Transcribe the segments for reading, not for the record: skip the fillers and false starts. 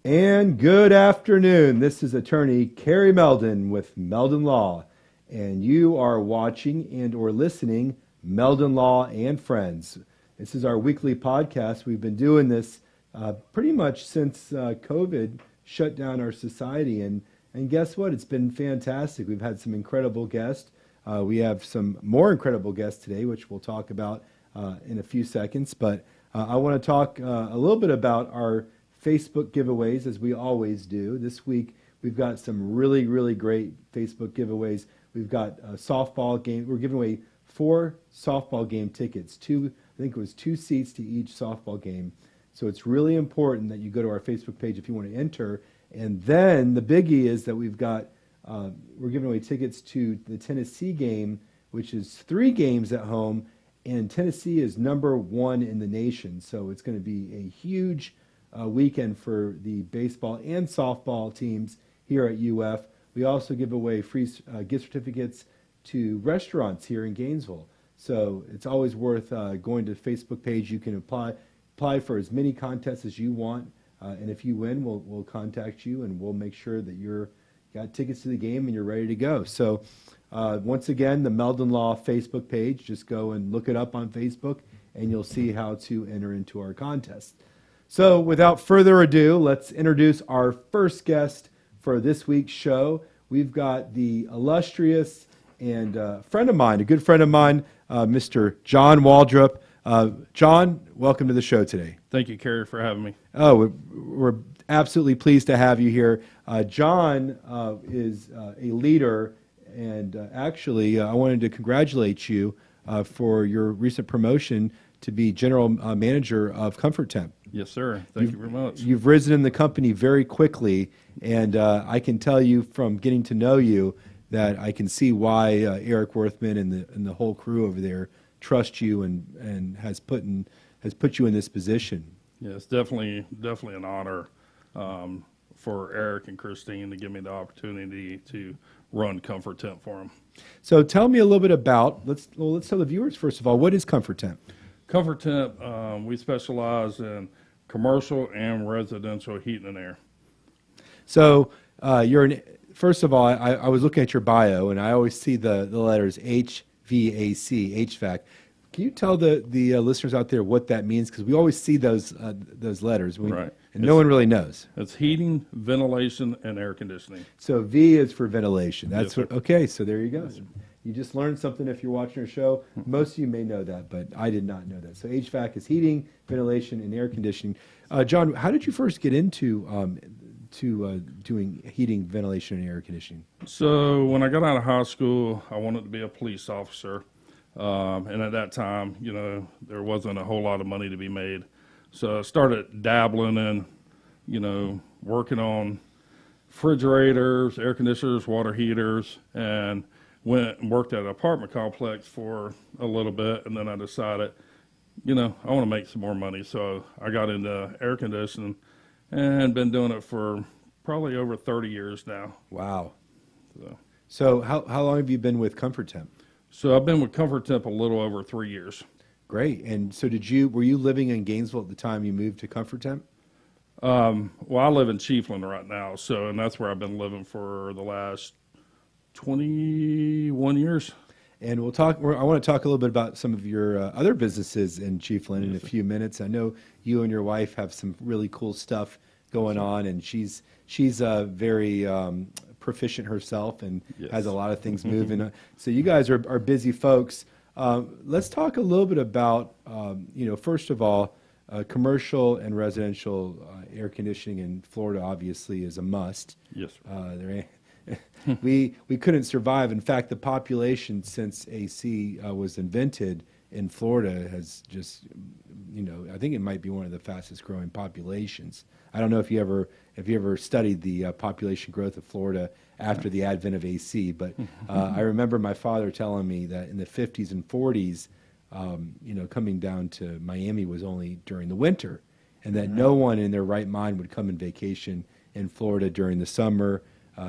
And good afternoon. This is attorney Carrie Meldon with Meldon Law, and you are watching and or listening Meldon Law and Friends. This is our weekly podcast. We've been doing this pretty much since COVID shut down our society, and guess what? It's been fantastic. We've had some incredible guests. We have some more incredible guests today, which we'll talk about in a few seconds. But I want to talk a little bit about our Facebook giveaways, as we always do. This week, we've got some really, really great Facebook giveaways. We've got a softball game. We're giving away 4 softball game tickets. I think it was 2 seats to each softball game. So it's really important that you go to our Facebook page if you want to enter. And then the biggie is that we're giving away tickets to the Tennessee game, which is 3 games at home. And Tennessee is number 1 in the nation. So it's going to be a huge weekend for the baseball and softball teams here at UF. We also give away free gift certificates to restaurants here in Gainesville. So it's always worth going to the Facebook page. You can apply for as many contests as you want, and if you win, we'll contact you and we'll make sure that you're got tickets to the game and you're ready to go. So once again, the Meldon Law Facebook page, just go and look it up on Facebook and you'll see how to enter into our contest. So without further ado, let's introduce our first guest for this week's show. We've got the illustrious and a good friend of mine, Mr. John Waldrop. John, welcome to the show today. Thank you, Carrie, for having me. Oh, we're absolutely pleased to have you here. John is a leader, and actually I wanted to congratulate you for your recent promotion to be general manager of Comfort Temp. Yes, sir. Thank you very much. You've risen in the company very quickly, and I can tell you from getting to know you that I can see why Eric Worthman and the whole crew over there trust you and has put you in this position. Yeah, it's definitely an honor for Eric and Christine to give me the opportunity to run Comfort Temp for them. So tell me a little bit about, let's tell the viewers first of all, what is Comfort Temp? Comfort Temp, we specialize in commercial and residential heating and air. So first of all, I was looking at your bio, and I always see the letters HVAC, HVAC. Can you tell the listeners out there what that means? Because we always see those letters, right? And no one really knows. It's heating, ventilation, and air conditioning. So V is for ventilation. That's yes, okay. So there you go. You just learned something if you're watching our show. Most of you may know that, but I did not know that. So HVAC is heating, ventilation, and air conditioning. John, how did you first get into doing heating, ventilation, and air conditioning? So when I got out of high school, I wanted to be a police officer. And at that time, there wasn't a whole lot of money to be made. So I started dabbling in, working on refrigerators, air conditioners, water heaters, and went and worked at an apartment complex for a little bit. And then I decided, I want to make some more money. So I got into air conditioning and been doing it for probably over 30 years now. Wow. So how long have you been with Comfort Temp? So I've been with Comfort Temp a little over 3 years. Great. And so were you living in Gainesville at the time you moved to Comfort Temp? Well, I live in Chiefland right now, and that's where I've been living for the last 21 years. And I want to talk a little bit about some of your other businesses in Chiefland in a few minutes. I know you and your wife have some really cool stuff going on, and she's very proficient herself and has a lot of things moving. So you guys are busy folks. Let's talk a little bit about, first of all, commercial and residential air conditioning in Florida obviously is a must. Yes, sir. We couldn't survive. In fact, the population since AC was invented in Florida has just, I think it might be one of the fastest growing populations. I don't know if you ever studied the population growth of Florida after the advent of AC, but I remember my father telling me that in the 50s and 40s, coming down to Miami was only during the winter, and that no one in their right mind would come on vacation in Florida during the summer.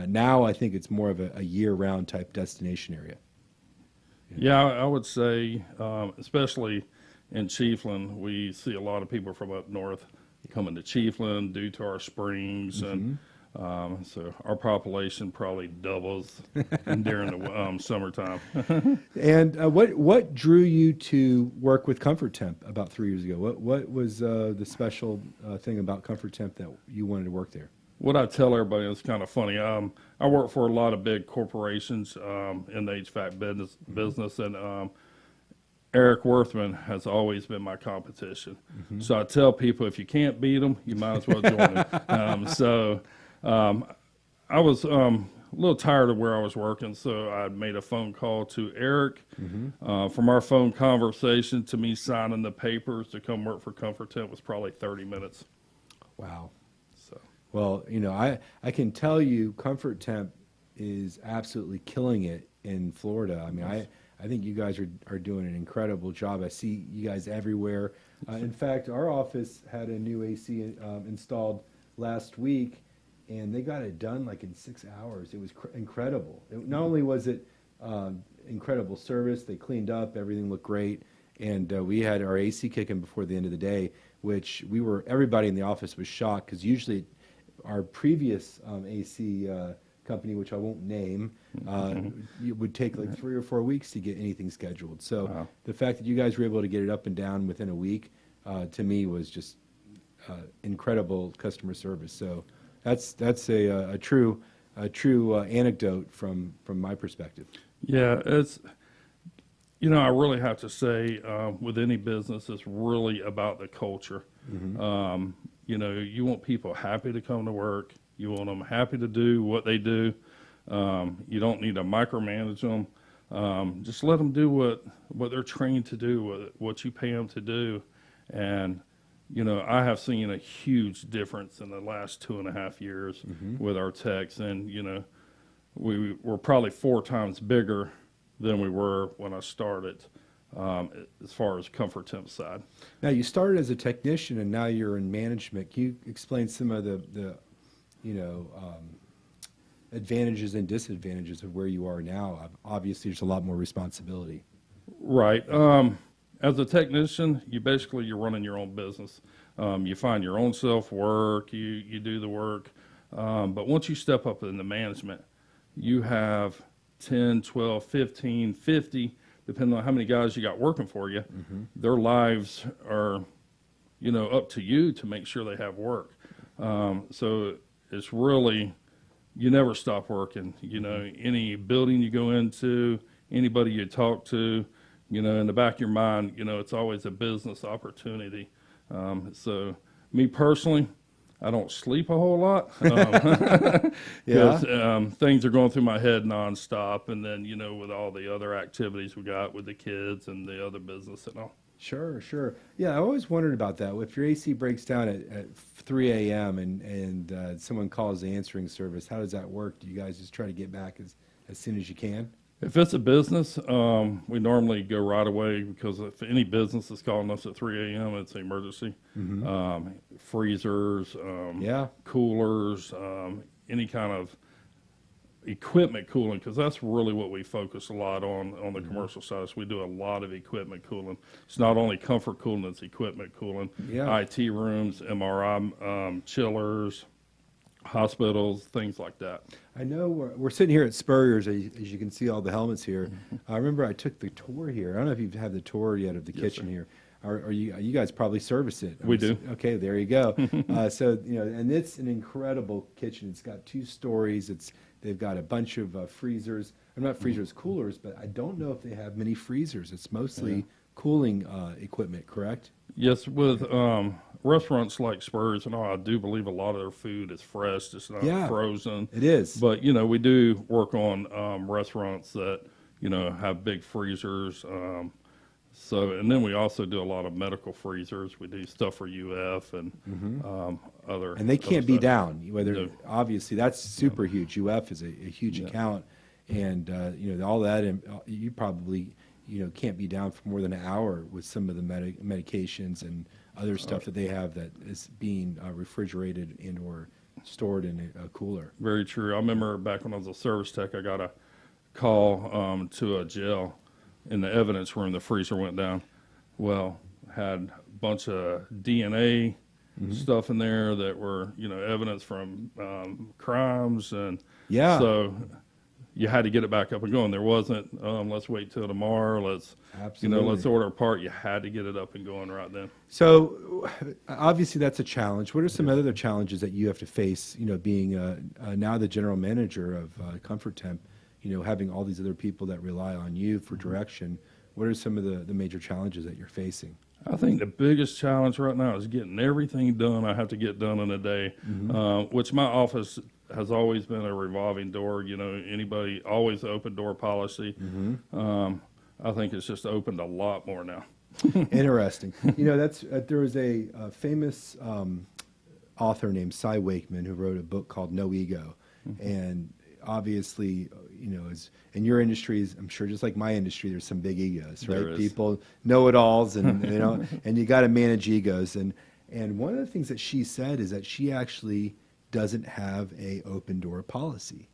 Now I think it's more of a year-round type destination area. Yeah, I would say, especially in Chiefland, we see a lot of people from up north coming to Chiefland due to our springs, and so our population probably doubles during the summertime. And what drew you to work with Comfort Temp about 3 years ago? What was the special thing about Comfort Temp that you wanted to work there? What I tell everybody is kind of funny. I work for a lot of big corporations in the HVAC business, and Eric Worthman has always been my competition. So I tell people, if you can't beat them, you might as well join them. I was a little tired of where I was working, so I made a phone call to Eric. From our phone conversation to me signing the papers to come work for Comfort Temp was probably 30 minutes. Wow. So. Well, I can tell you Comfort Temp is absolutely killing it in Florida. I mean, I think you guys are doing an incredible job. I see you guys everywhere. In fact, our office had a new AC installed last week, and they got it done like in 6 hours. It was incredible. Not only was it incredible service, they cleaned up, everything looked great, and we had our AC kicking before the end of the day, which everybody in the office was shocked, because usually our previous AC company, which I won't name, it would take like 3 or 4 weeks to get anything scheduled. So the fact that you guys were able to get it up and down within a week, to me, was just incredible customer service. So that's a true anecdote from my perspective. Yeah, it's, I really have to say, with any business, it's really about the culture. You want people happy to come to work. You want them happy to do what they do. You don't need to micromanage them. Just let them do what they're trained to do, what you pay them to do. And, I have seen a huge difference in the last 2.5 years with our techs. And, we're probably 4 times bigger than we were when I started, as far as Comfort Temp side. Now, you started as a technician, and now you're in management. Can you explain some of the advantages and disadvantages of where you are now? Obviously, there's a lot more responsibility. Right. As a technician, you're running your own business. You find your own self-work, you do the work. But once you step up in the management, you have 10, 12, 15, 50, depending on how many guys you got working for you. Their lives are, up to you to make sure they have work. So it's really, you never stop working. Any building you go into, anybody you talk to, in the back of your mind, it's always a business opportunity. So me personally, I don't sleep a whole lot, because things are going through my head nonstop. And then, with all the other activities we got with the kids and the other business and all. Sure. Yeah, I always wondered about that. If your AC breaks down at 3 a.m. and someone calls the answering service, how does that work? Do you guys just try to get back as soon as you can? If it's a business, we normally go right away, because if any business is calling us at 3 a.m., it's an emergency. Freezers, coolers, any kind of equipment cooling, because that's really what we focus a lot on the commercial side. So we do a lot of equipment cooling. It's not only comfort cooling, it's equipment cooling. IT rooms, MRI, chillers, hospitals, things like that. I know we're sitting here at Spurrier's, as you can see all the helmets here. I remember I took the tour here. I don't know if you've had the tour yet of the kitchen here. Are you guys probably service it? We do. Okay, there you go. So and it's an incredible kitchen. It's got 2 stories. They've got a bunch of freezers. Not freezers, coolers, but I don't know if they have many freezers. It's mostly cooling equipment, correct? Yes, with restaurants like Spurs and all, I do believe a lot of their food is fresh. It's not frozen. It is. But, we do work on restaurants that, have big freezers. And then we also do a lot of medical freezers. We do stuff for UF and other. And they can't be down. Obviously, that's super huge. UF is a huge account. And, all that, and you probably, can't be down for more than an hour with some of the medications and other stuff that they have that is being refrigerated and or stored in a cooler. Very true. I remember back when I was a service tech, I got a call to a jail. In the evidence room, the freezer went down. Well, had a bunch of DNA stuff in there that were, evidence from crimes. And Yeah. so you had to get it back up and going. There wasn't, let's wait till tomorrow. Let's order a part. You had to get it up and going right then. So obviously that's a challenge. What are some other challenges that you have to face, being now the general manager of Comfort Temp, having all these other people that rely on you for direction? What are some of the major challenges that you're facing? I think the biggest challenge right now is getting everything done I have to get done in a day, which my office has always been a revolving door. Anybody, always open door policy. I think it's just opened a lot more now. Interesting. There was a famous author named Cy Wakeman who wrote a book called No Ego, and obviously, as in your industries, I'm sure just like my industry, there's some big egos, right? There is. People know-it-alls, and and you got to manage egos. And one of the things that she said is that she actually doesn't have a open door policy,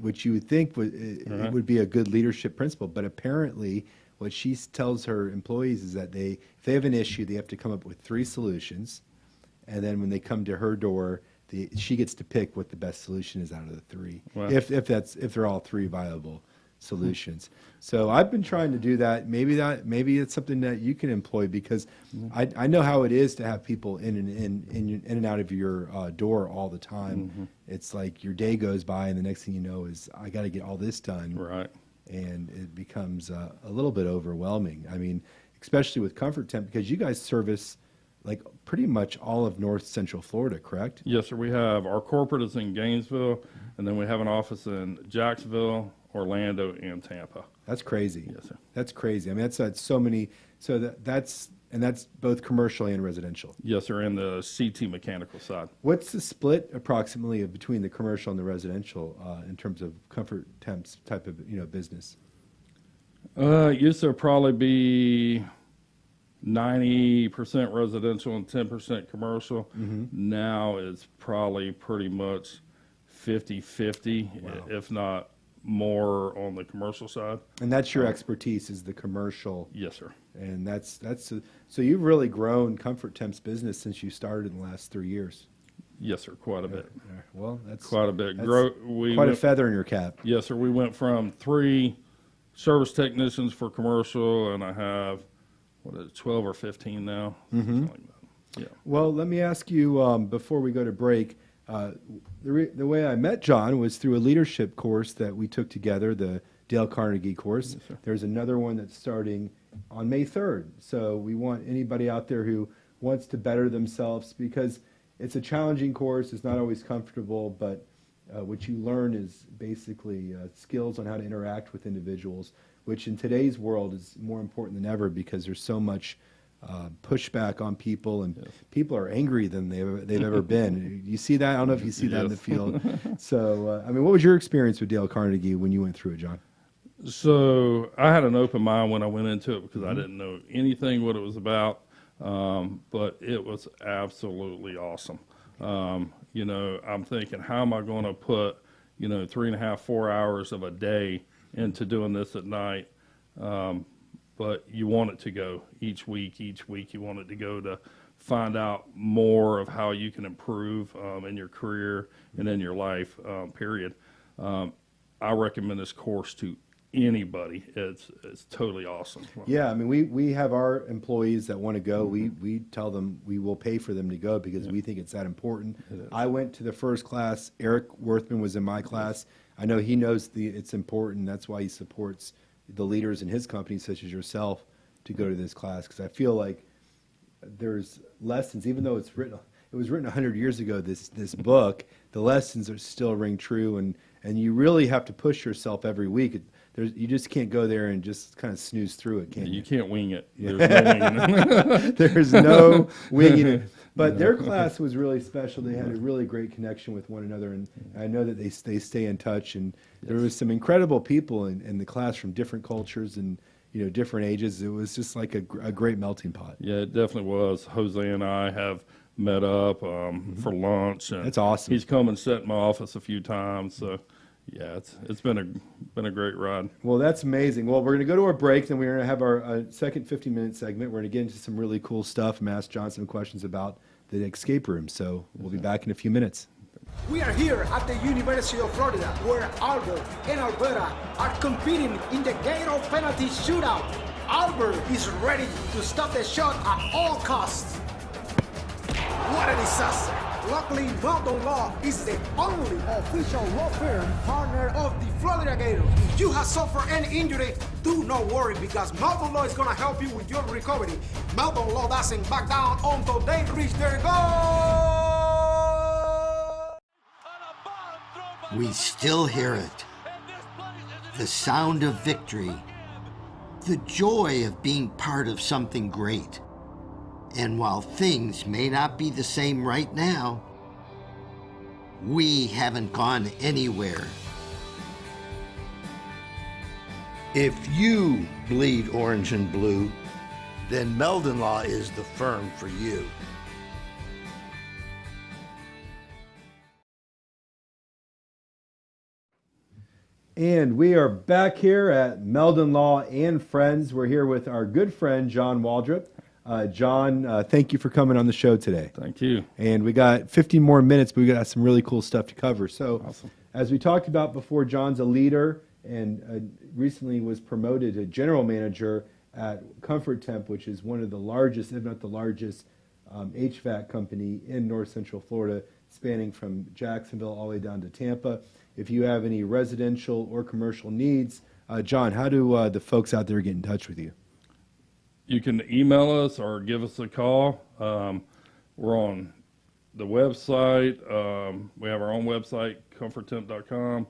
which you would think it would be a good leadership principle, but apparently what she tells her employees is that if they have an issue, they have to come up with 3 solutions, and then when they come to her door, she gets to pick what the best solution is out of the 3, Wow. if they're all 3 viable solutions. So I've been trying to do that. Maybe it's something that you can employ, because I know how it is to have people in and out of your door all the time. It's like your day goes by, and the next thing you know is I got to get all this done. Right. And it becomes a little bit overwhelming. I mean, especially with Comfort Temp, because you guys service like pretty much all of North Central Florida, correct? Yes, sir. We have our corporate is in Gainesville, and then we have an office in Jacksonville, Orlando, and Tampa. That's crazy. Yes, sir. That's crazy. I mean, that's so many. So that's both commercial and residential. Yes, sir. And the CT mechanical side. What's the split approximately between the commercial and the residential in terms of Comfort Temp's type of business? Used to probably be 90% residential and 10% commercial. Now it's probably pretty much 50-50, Wow. if not more on the commercial side. And that's your expertise, is the commercial. Yes, sir. And so you've really grown Comfort Temp's business since you started in the last 3 years. Yes, sir. Quite a bit. Well, that's Quite a bit. that's quite a feather in your cap. Yes, sir. We went from 3 service technicians for commercial, and I have 12 or 15 now. Something like that. Yeah. Well, let me ask you before we go to break. The way I met John was through a leadership course that we took together, the Dale Carnegie course. Yes, sir. There's another one that's starting on May 3rd. So we want anybody out there who wants to better themselves, because it's a challenging course. It's not always comfortable, but what you learn is basically skills on how to interact with individuals, which in today's world is more important than ever, because there's so much pushback on people, and people are angry than they've ever been. You see that? I don't know if you see that in the field. So, what was your experience with Dale Carnegie when you went through it, John? So I had an open mind when I went into it, because I didn't know anything what it was about, but it was absolutely awesome. I'm thinking, how am I going to put 3.5, 4 hours of a day into doing this at night? But you want it to go each week you want it to go to find out more of how you can improve in your career and in your life, period. I recommend this course to anybody. It's totally awesome. Yeah, we have our employees that want to go. We tell them we will pay for them to go, because we think it's that important. I went to the first class. Eric Worthman was in my class. I know he knows it's important. That's why he supports the leaders in his company, such as yourself, to go to this class, because I feel like there's lessons, even though it was written 100 years ago, this book, the lessons are still ring true, and you really have to push yourself every week. You just can't go there and just kind of snooze through it, can you? You can't wing it. There's no winging it. There's no winging it. But their class was really special. They had a really great connection with one another, and I know that they stay in touch. And there was some incredible people in the class from different cultures and different ages. It was just like a great melting pot. Yeah, it definitely was. Jose and I have met up for lunch. And that's awesome. He's come and sat in my office a few times. So, yeah, it's been a great ride. Well, that's amazing. Well, we're going to go to our break, then we're going to have our second 15-minute segment. We're going to get into some really cool stuff and ask John some questions about the escape room. So we'll be back in a few minutes. We are here at the University of Florida, where Albert and Alberta are competing in the Gator penalty shootout. Albert is ready to stop the shot at all costs. What a disaster! Luckily, Meldon Law is the only official law firm partner of the Florida Gators. If you have suffered any injury, do not worry, because Meldon Law is going to help you with your recovery. Meldon Law doesn't back down until they reach their goal. We still hear it. The sound of victory. The joy of being part of something great. And while things may not be the same right now, we haven't gone anywhere. If you bleed orange and blue, then Meldon Law is the firm for you. And we are back here at Meldon Law and Friends. We're here with our good friend, John Waldrop. John, thank you for coming on the show today. Thank you. And we got 15 more minutes, but we got some really cool stuff to cover. So, Awesome. As we talked about before, John's a leader and recently was promoted to general manager at Comfort Temp, which is one of the largest, if not the largest, HVAC company in North Central Florida, spanning from Jacksonville all the way down to Tampa. If you have any residential or commercial needs, John, how do the folks out there get in touch with you? You can email us or give us a call. We're on the website. We have our own website, comforttemp.com.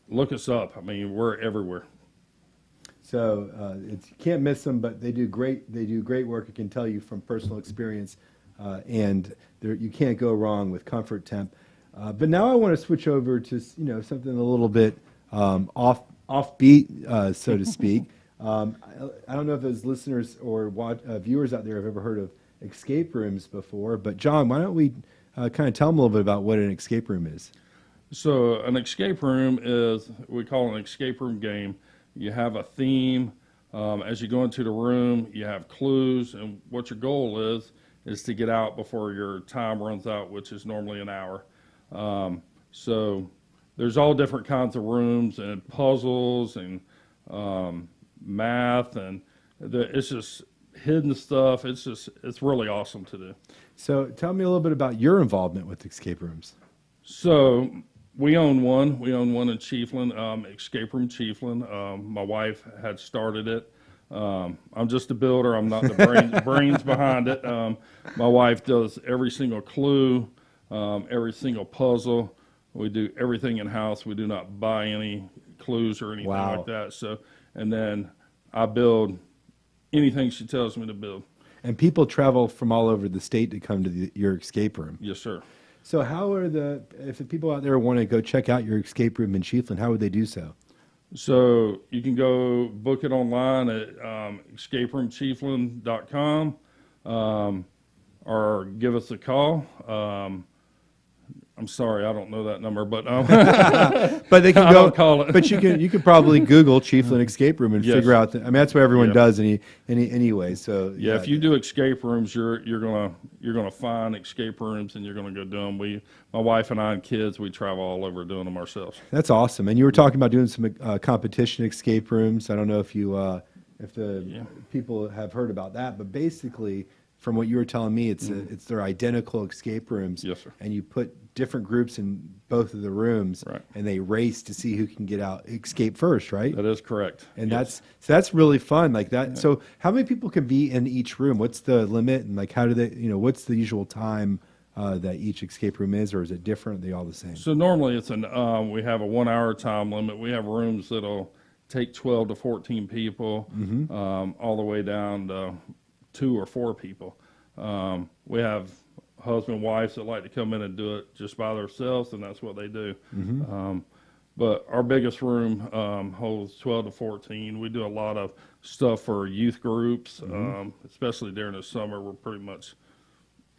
Look us up. I mean, we're everywhere. So you can't miss them, but they do great. They do great work. I can tell you from personal experience, and you can't go wrong with Comfort Temp. But now I want to switch over to something a little bit offbeat, so to speak. I don't know if those listeners or viewers out there have ever heard of escape rooms before, but John, why don't we kind of tell them a little bit about what an escape room is? So an escape room is, we call it an escape room game. You have a theme. As you go into the room, you have clues, and what your goal is to get out before your time runs out, which is normally an hour. So there's all different kinds of rooms and puzzles and math, and it's just hidden stuff. It's really awesome to do. So tell me a little bit about your involvement with escape rooms. So we own one. We own one in Chiefland, Escape Room Chiefland. My wife had started it. I'm just a builder. I'm not the brains behind it. My wife does every single clue, every single puzzle. We do everything in-house. We do not buy any clues or anything like that. So, and then I build anything she tells me to build. And people travel from all over the state to come to your escape room. Yes, sir. So if the people out there want to go check out your escape room in Chiefland, how would they do so? So you can go book it online at escaperoomchiefland.com or give us a call. I'm sorry, I don't know that number, but but they can go call it. But you could probably Google Chiefland Escape Room and figure out. That's what everyone does anyway. So yeah, if you do escape rooms, you're gonna find escape rooms and you're gonna go do them. My wife and I and kids, we travel all over doing them ourselves. That's awesome. And you were talking about doing some competition escape rooms. I don't know if people have heard about that, but basically, from what you were telling me, it's they're identical escape rooms. Yes, sir. And you put different groups in both of the rooms, right, and they race to see who can escape first, right? That is correct. And that's really fun, like that. Yeah. So how many people can be in each room? What's the limit, and like how do they, what's the usual time that each escape room is, or is it different? Are they all the same? So normally it's we have a 1 hour time limit. We have rooms that'll take 12 to 14 people, all the way down to 2 or 4 people. We have husband and wives that like to come in and do it just by themselves, and that's what they do. But our biggest room holds 12 to 14. We do a lot of stuff for youth groups, especially during the summer. We're pretty much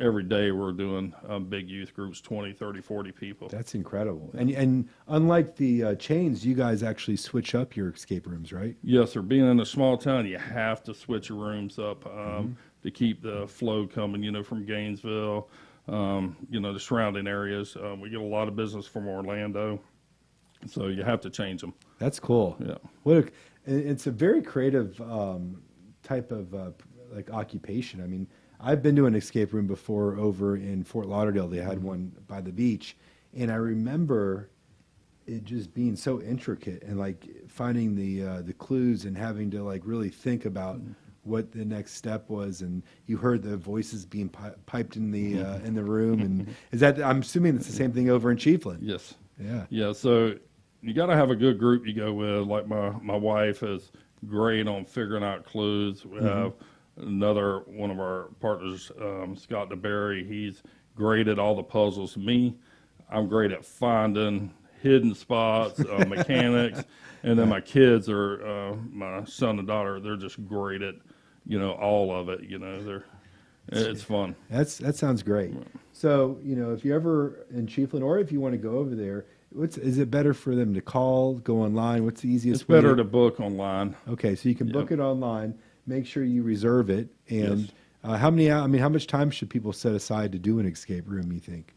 every day we're doing big youth groups, 20, 30, 40 people. That's incredible. And unlike the chains, you guys actually switch up your escape rooms, right? Yes, sir. Being in a small town, you have to switch your rooms up. to keep the flow coming, from Gainesville, the surrounding areas. We get a lot of business from Orlando, so you have to change them. That's cool. Yeah. It's a very creative type of like occupation. I mean, I've been to an escape room before over in Fort Lauderdale. They had one by the beach, and I remember it just being so intricate and like finding the clues and having to like really think about what the next step was. And you heard the voices being piped in the room. And is that, I'm assuming it's the same thing over in Chiefland? Yes. Yeah. Yeah. So you got to have a good group you go with. Like my wife is great on figuring out clues. We have another one of our partners, Scott DeBerry. He's great at all the puzzles. Me, I'm great at finding hidden spots, mechanics, and then my kids are my son and daughter. They're just great at all of it. It's fun. That sounds great. So if you're ever in Chiefland, or if you want to go over there, is it better for them to call, go online? What's the easiest It's way? better to book online. Okay, so you can book it online. Make sure you reserve it. And Yes. how much time should people set aside to do an escape room, you think?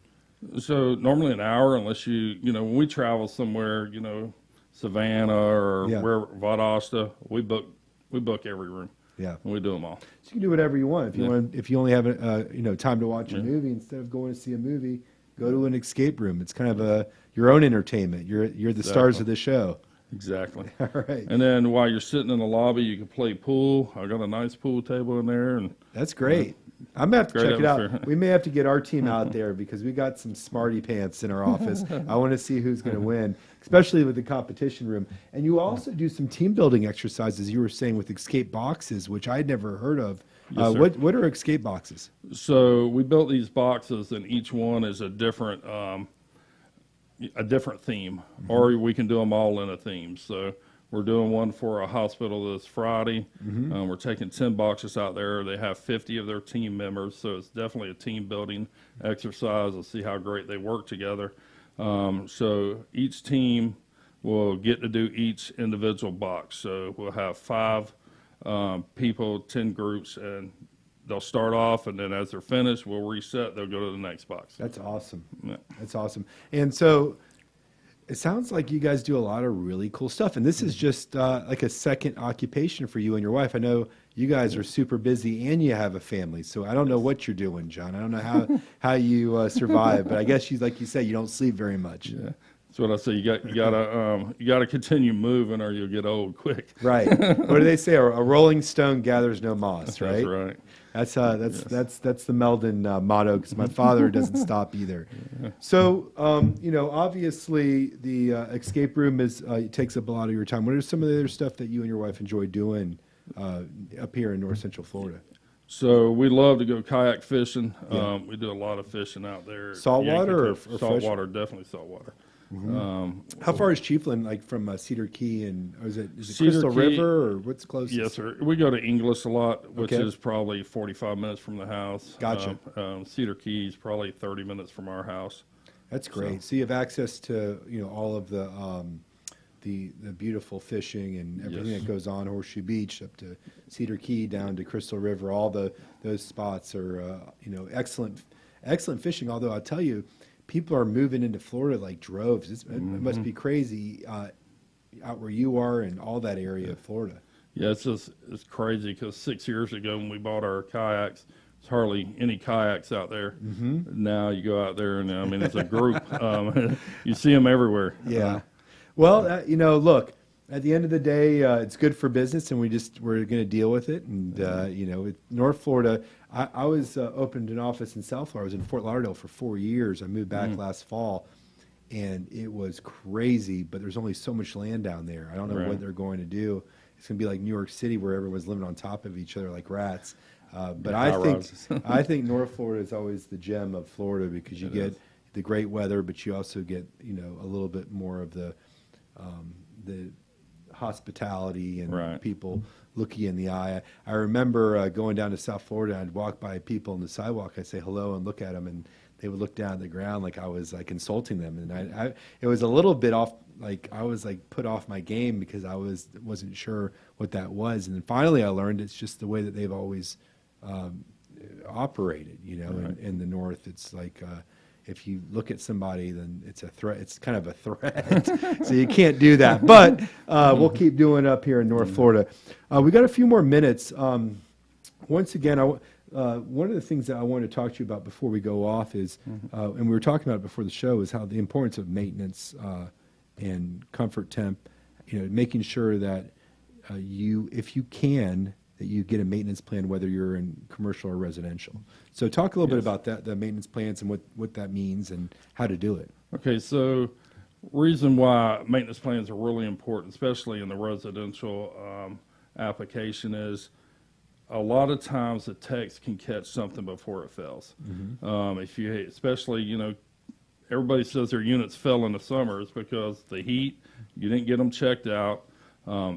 So normally an hour, unless when we travel somewhere, Savannah or where Valdosta, we book every room. Yeah, And we do them all. so you can do whatever you want. If you only have time to watch a movie, instead of going to see a movie, go to an escape room. It's kind of your own entertainment. You're the stars of the show. Exactly. All right. And then while you're sitting in the lobby, you can play pool. I got a nice pool table in there, and That's great. I'm going to have to Great check it out. atmosphere. We may have to get our team out there because we got some smarty pants in our office. I want to see who's going to win, especially with the competition room. And you also do some team building exercises, you were saying, with escape boxes, which I'd never heard of. Yes, sir. What are escape boxes? so we built these boxes, and each one is a different theme, or we can do them all in a theme. So we're doing one for a hospital this Friday. We're taking 10 boxes out there. They have 50 of their team members, so it's definitely a team building exercise to see how great they work together. So each team will get to do each individual box. So we'll have 5 people, 10 groups, and they'll start off, and then as they're finished, we'll reset. They'll go to the next box. That's awesome. Yeah. That's awesome. And so it sounds like you guys do a lot of really cool stuff. And this is just like a second occupation for you and your wife. I know you guys are super busy and you have a family. So I don't know what you're doing, John. I don't know how you survive. But I guess like you say, you don't sleep very much. Yeah. That's what I say. You gotta continue moving, or you'll get old quick. Right. What do they say? A rolling stone gathers no moss. Right. That's right. That's the Meldon motto, because my father doesn't stop either. So obviously the escape room it takes up a lot of your time. What are some of the other stuff that you and your wife enjoy doing up here in North Central Florida? So we love to go kayak fishing. We do a lot of fishing out there. Saltwater or saltwater? Definitely saltwater. How far is Chiefland, like from Cedar Key, and is it Cedar Crystal Key, River, or what's closest? Yes, sir. We go to Inglis a lot, which Okay. is probably 45 minutes from the house. Gotcha. Cedar Key is probably 30 minutes from our house. That's great. So you have access to all of the beautiful fishing and everything Yes. that goes on Horseshoe Beach up to Cedar Key down to Crystal River. All those spots are excellent fishing. Although I'll tell you, people are moving into Florida like droves. It must be crazy out where you are and all that area of Florida. Yeah, it's crazy because 6 years ago when we bought our kayaks, there's hardly any kayaks out there. Now you go out there and it's a group. You see them everywhere. Yeah. Well, look, at the end of the day, it's good for business, and we're going to deal with it. And North Florida, I was opened an office in South Florida. I was in Fort Lauderdale for 4 years. I moved back last fall, and it was crazy. But there's only so much land down there. I don't know what they're going to do. It's going to be like New York City, where everyone's living on top of each other like rats. But I think North Florida is always the gem of Florida, because you get the great weather, but you also get a little bit more of the hospitality and people look you in the eye. I remember going down to South Florida, I'd walk by people on the sidewalk, I'd say hello and look at them, and they would look down at the ground like I was like insulting them. And it was a little bit off, like I was like put off my game, because I wasn't sure what that was. And then finally I learned it's just the way that they've always operated. In the North, it's like if you look at somebody, then it's a threat. It's kind of a threat, so you can't do that. But we'll keep doing it up here in North Florida. We got a few more minutes. Once again, one of the things that I want to talk to you about before we go off is, and we were talking about it before the show, is how the importance of maintenance and comfort temp. Making sure that if you can, that you get a maintenance plan, whether you're in commercial or residential. So talk a little bit about that, the maintenance plans, and what that means and how to do it. Okay, so reason why maintenance plans are really important, especially in the residential application, is a lot of times the techs can catch something before it fails. If you, especially, everybody says their units fell in the summer. It's because the heat, you didn't get them checked out.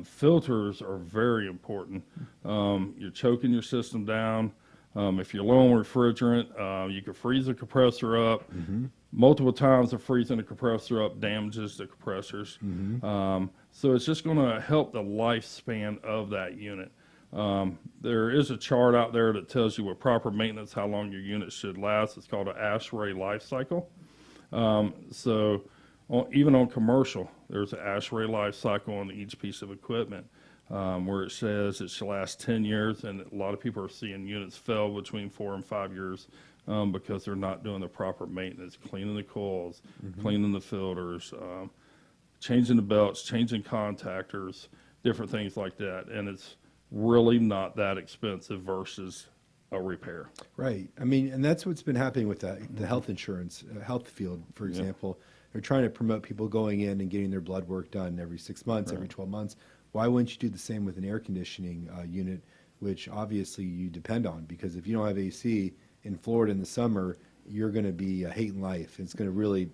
Filters are very important. You're choking your system down. If you're low on refrigerant, you can freeze the compressor up. Multiple times of freezing the compressor up damages the compressors. So it's just going to help the lifespan of that unit. There is a chart out there that tells you with proper maintenance how long your unit should last. It's called an ASHRAE life cycle. Even on commercial, there's an ASHRAE life cycle on each piece of equipment where it says it should last 10 years, and a lot of people are seeing units fail between 4 and 5 years because they're not doing the proper maintenance, cleaning the coils, cleaning the filters, changing the belts, changing contactors, different things like that. And it's really not that expensive versus a repair. Right. I mean, and that's what's been happening with the health insurance, health field, for example. They're trying to promote people going in and getting their blood work done every 6 months, every 12 months. Why wouldn't you do the same with an air conditioning unit, which obviously you depend on? Because if you don't have AC in Florida in the summer, you're going to be hating life. It's going to really,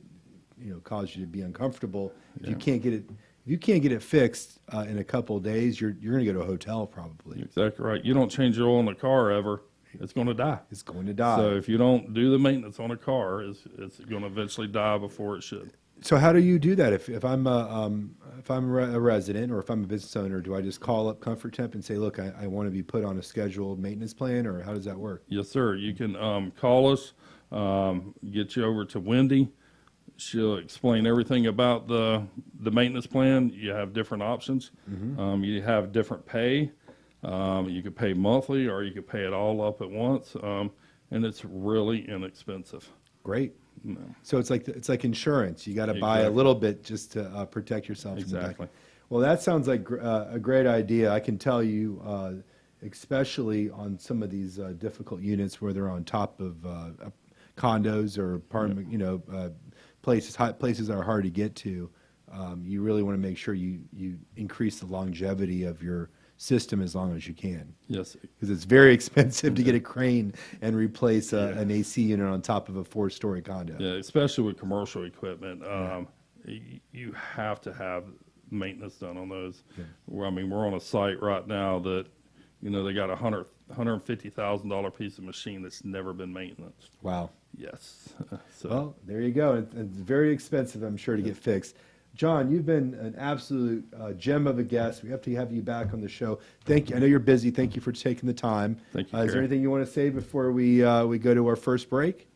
cause you to be uncomfortable. If you can't get it, if you can't get it fixed in a couple of days, you're going to go to a hotel probably. Exactly right. You don't change the oil in the car ever, it's going to die. It's going to die. So if you don't do the maintenance on a car, it's going to eventually die before it should. So how do you do that? If I'm a resident or if I'm a business owner, do I just call up Comfort Temp and say, look, I want to be put on a scheduled maintenance plan, or how does that work? Yes, sir. You can call us, get you over to Wendy. She'll explain everything about the maintenance plan. You have different options. You have different pay. You could pay monthly, or you could pay it all up at once, and it's really inexpensive. Great. So it's like insurance. You got to buy a little bit just to protect yourself. Exactly. Well, that sounds like a great idea. I can tell you, especially on some of these difficult units where they're on top of condos or apartment, places that are hard to get to. You really want to make sure you increase the longevity of your system as long as you can. Yes. Because it's very expensive to get a crane and replace an AC unit on top of a 4-story condo. Yeah, especially with commercial equipment. You have to have maintenance done on those. Yeah. I mean, we're on a site right now that, they got a $150,000 piece of machine that's never been maintenance. Wow. Yes. Well, there you go. It's very expensive, I'm sure, to get fixed. John, you've been an absolute gem of a guest. We have to have you back on the show. Thank you. I know you're busy. Thank you for taking the time. Thank you. Is there anything you want to say before we go to our first break?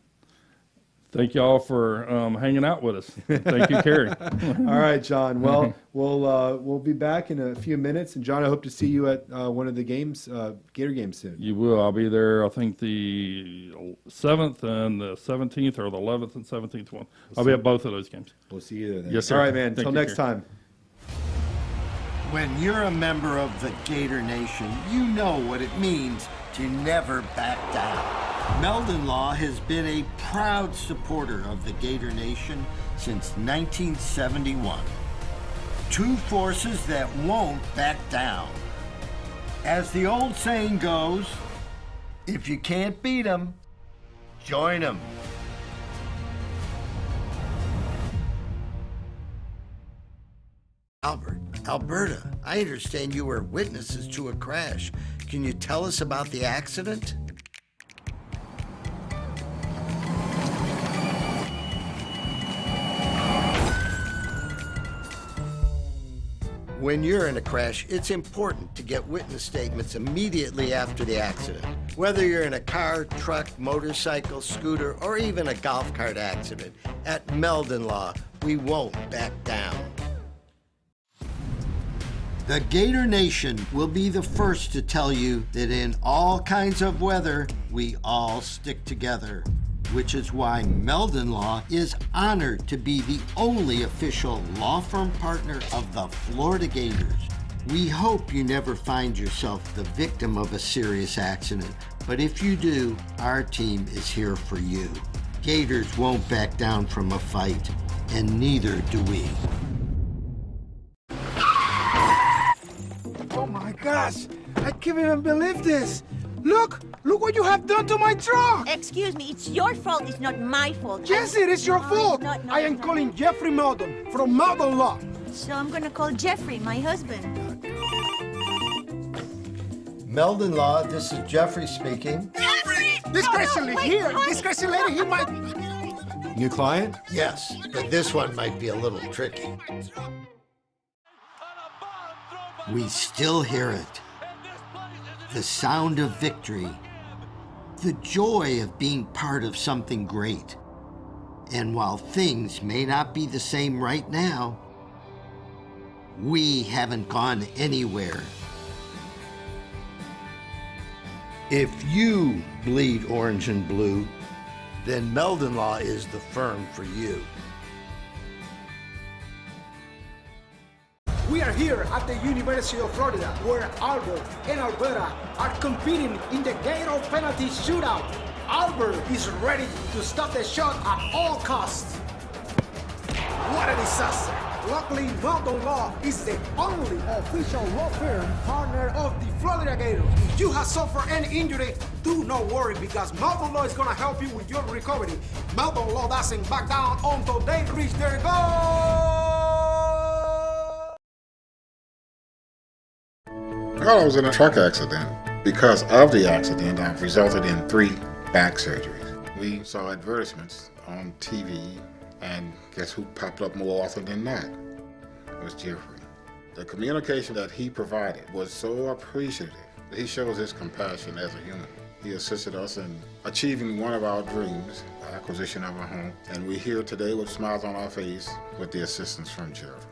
Thank you all for hanging out with us. Thank you, Kerry. All right, John. Well, we'll be back in a few minutes. And John, I hope to see you at one of the games, Gator games soon. You will. I'll be there. I think the 7th and the 17th, or the 11th and 17th one. I'll be at both of those games. We'll see you there then. Yes, sir. All right, man. Until next time. When you're a member of the Gator Nation, you know what it means to never back down. Meldon Law has been a proud supporter of the Gator Nation since 1971. Two forces that won't back down. As the old saying goes, if you can't beat them, join them. Albert, Alberta, I understand you were witnesses to a crash. Can you tell us about the accident? When you're in a crash, it's important to get witness statements immediately after the accident. Whether you're in a car, truck, motorcycle, scooter, or even a golf cart accident, at Meldon Law, we won't back down. The Gator Nation will be the first to tell you that in all kinds of weather, we all stick together, which is why Meldon Law is honored to be the only official law firm partner of the Florida Gators. We hope you never find yourself the victim of a serious accident, but if you do, our team is here for you. Gators won't back down from a fight, and neither do we. Oh my gosh, I can't even believe this. Look what you have done to my truck. Excuse me, it's your fault, it's not my fault. Yes, it is your fault. No, I am calling Jeffrey Meldon from Meldon Law. So I'm gonna call Jeffrey, my husband. Meldon Law, this is Jeffrey speaking. Jeffrey! This crazy lady here, this crazy lady, he might... New client? Yes, but this one might be a little tricky. We still hear it. The sound of victory. The joy of being part of something great. And while things may not be the same right now, we haven't gone anywhere. If you bleed orange and blue, then Meldon Law is the firm for you. We are here at the University of Florida, where Albert and Alberta are competing in the Gator penalty shootout. Albert is ready to stop the shot at all costs. What a disaster! Luckily, Meldon Law is the only official law firm partner of the Florida Gators. If you have suffered any injury, do not worry, because Meldon Law is going to help you with your recovery. Meldon Law doesn't back down until they reach their goal. Well, I was in a truck accident. Because of the accident, I've resulted in 3 back surgeries. We saw advertisements on TV, and guess who popped up more often than not? It was Jeffrey. The communication that he provided was so appreciative. He shows his compassion as a human. He assisted us in achieving one of our dreams, the acquisition of a home, and we're here today with smiles on our face with the assistance from Jeffrey.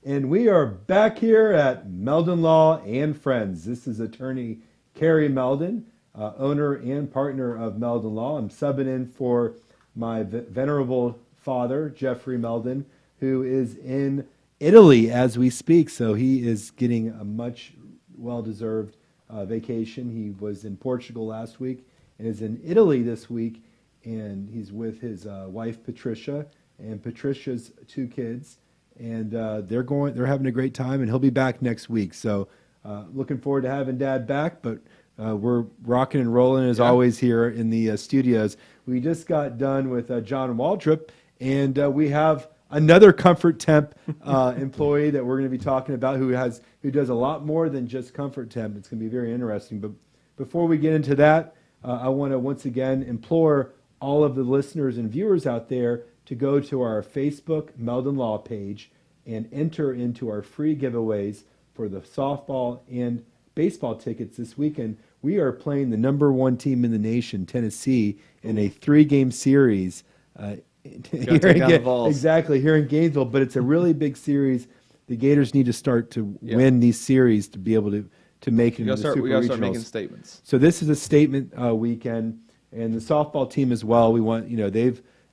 And we are back here at Meldon Law and Friends. This is attorney Carrie Meldon, owner and partner of Meldon Law. I'm subbing in for my venerable father, Jeffrey Meldon, who is in Italy as we speak. So he is getting a much well-deserved vacation. He was in Portugal last week and is in Italy this week. And he's with his wife, Patricia, and Patricia's 2 kids. And they're having a great time, and he'll be back next week. So looking forward to having Dad back, but we're rocking and rolling as always here in the studios. We just got done with John Waldrop, and we have another Comfort Temp employee that we're going to be talking about who does a lot more than just Comfort Temp. It's going to be very interesting. But before we get into that, I want to once again implore all of the listeners and viewers out there to go to our Facebook Meldon Law page and enter into our free giveaways for the softball and baseball tickets this weekend. We are playing the #1 team in the nation, Tennessee, in a 3-game series here in Gainesville. But it's a really big series. The Gators need to start to win these series to be able to make it into the Super Regionals. We got to start making statements. So this is a statement weekend, and the softball team as well. We want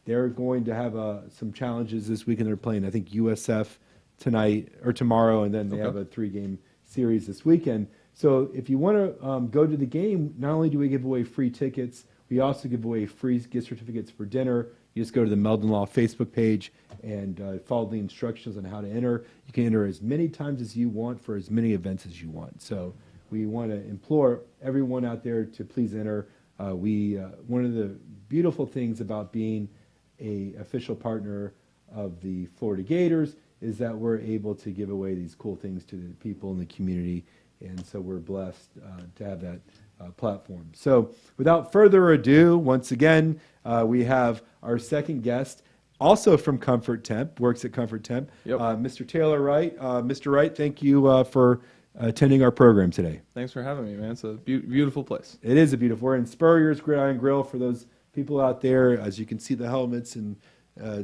they're going to have some challenges this weekend. They're playing, I think, USF tonight or tomorrow, and then they have a 3-game series this weekend. So if you want to go to the game, not only do we give away free tickets, we also give away free gift certificates for dinner. You just go to the Meldon Law Facebook page and follow the instructions on how to enter. You can enter as many times as you want for as many events as you want. So we want to implore everyone out there to please enter. One of the beautiful things about being a official partner of the Florida Gators is that we're able to give away these cool things to the people in the community, and so we're blessed to have that platform. So without further ado, once again, we have our second guest, also from Comfort Temp, works at Comfort Temp, Yep. Mr. Taylor Wright. Mr. Wright, thank you for attending our program today. Thanks for having me, man. It's a beautiful place. It is a beautiful. We're in Spurrier's Gridiron Grill for those people out there. As you can see, the helmets and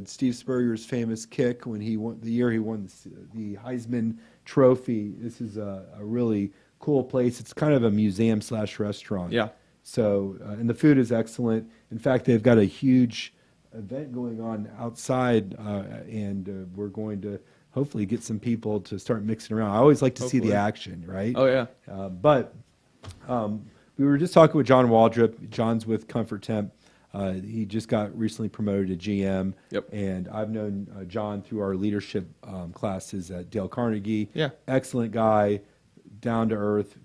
Steve Spurrier's famous kick when he won he won the Heisman Trophy. This is a really cool place. It's kind of a museum / restaurant. Yeah. So and the food is excellent. In fact, they've got a huge event going on outside, and we're going to hopefully get some people to start mixing around. I always like to see the action, right? Oh, yeah. But we were just talking with John Waldrop. John's with Comfort Temp. He just got recently promoted to GM. Yep. And I've known John through our leadership classes at Dale Carnegie. Yeah. Excellent guy, down to earth,